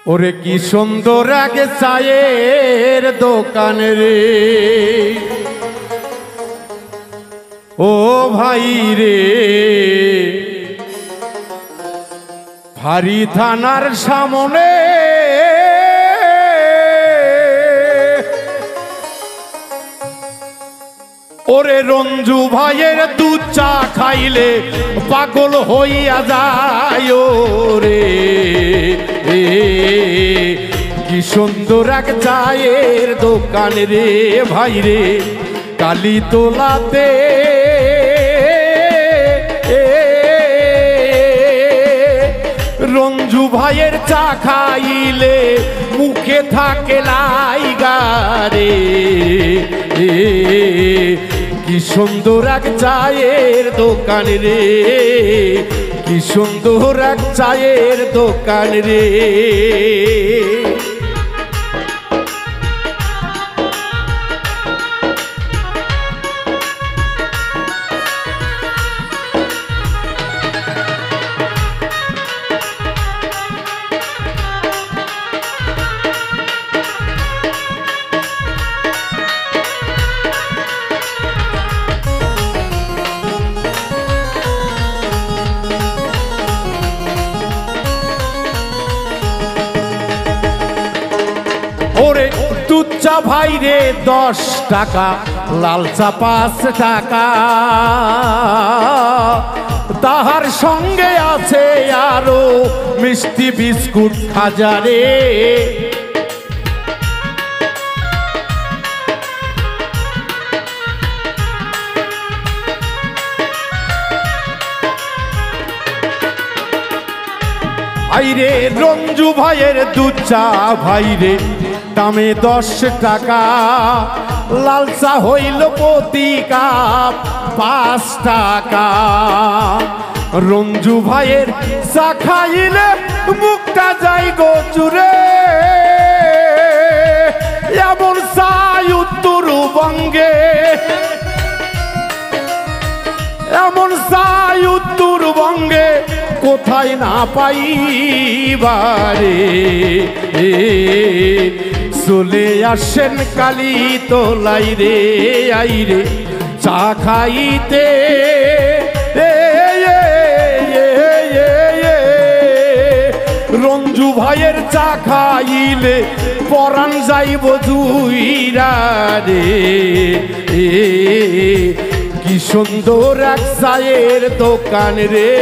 ওরে কি সুন্দর এক চায়ের দোকান রে, ও ভাই রে, ভারী থানার সামনে ওরে রঞ্জু ভাইয়ের দুধ চা খাইলে পাগল হইয়া যায় রে। কি সুন্দর এক চায়ের দোকান রে ভাই রে, কালীতলাতে রঞ্জু ভাইয়ের চা খাইলে মুখে থাকে লাইগা রে। কি সুন্দর এক চায়ের দোকান রে, কি সুন্দর এক চায়ের দোকান রে। ওরে দুধ চা ভাই রে 10 টাকা, লাল চা 5 টাকা, তাহার সঙ্গে আছে আরো মিষ্টি বিস্কুট খাজা রে। আইরে রঞ্জু ভাইয়ের দুধ চা ভাই রে দামে 10 টাকা, লাল চা হইল প্রতি কাপ 5 টাকা। রঞ্জু ভাইয়ের চা খাইলে মুখটা যাই গো চুরে, এমন চাই উত্তরবঙ্গে, এমন চাই উত্তরবঙ্গে কোথায় না পাইবারে। চলে আসেন কালীতলাই রে আইরে চা খাইতে, রঞ্জু ভাইয়ের চা খাইলে পরাণ যাইব জুইরা রে। কি সুন্দর এক চায়ের দোকান রে।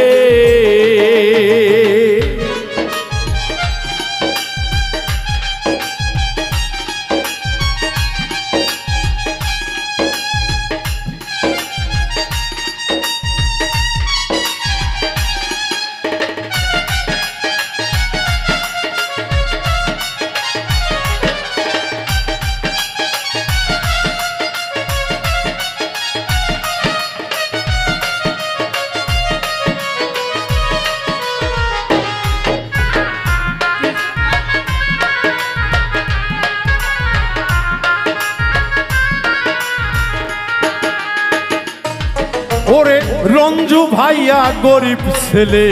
ওরে রঞ্জু ভাইয়া গরিব ছেলে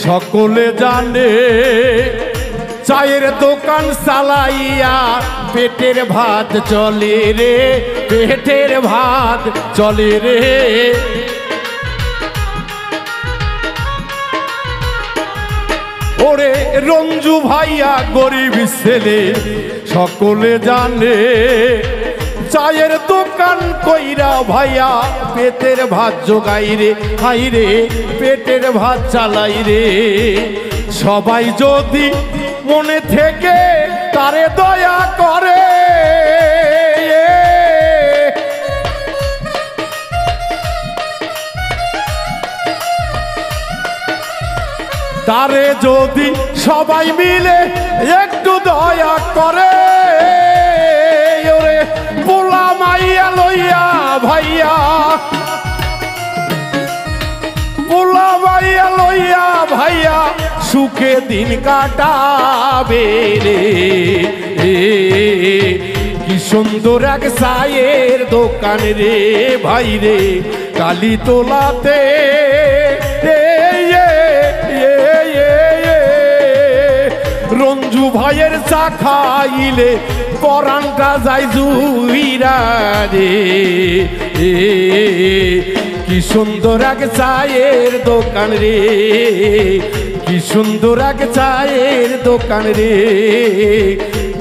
সকলে জানে, চায়ের দোকান চালাইয়া পেটের ভাত চলে রে, পেটের ভাত চলে রে। ওরে রঞ্জু ভাইয়া গরিব ছেলে সকলে জানে, চায়ের দোকান কইরা ভাইয়া পেটের ভাত জোগাই রে, হাই রে পেটের ভাত চালাই রে। সবাই যদি মনে থেকে তারে দয়া করে, তারে যদি সবাই মিলে একটু দয়া করে, ওরে পোলা মাইয়া লইয়া ভাইয়া, পোলা মাইয়া লইয়া ভাইয়া সুখে দিন কাটাবে রে। কি সুন্দর এক চায়ের দোকান রে ভাই রে, কালীতলাতে রঞ্জু ভাইয়ের চা খাইলে পরানটা যায় জুইরা রে। কি সুন্দর এক চায়ের দোকান রে, কি সুন্দর এক চায়ের দোকান রে,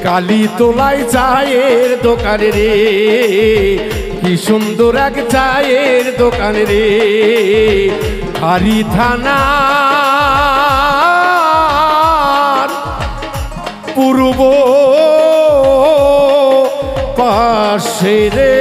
কালী তোলায় চায়ের দোকান রে, কি সুন্দর এক চায়ের দোকান রে। হারি থানা পূর্ব পাশে রে।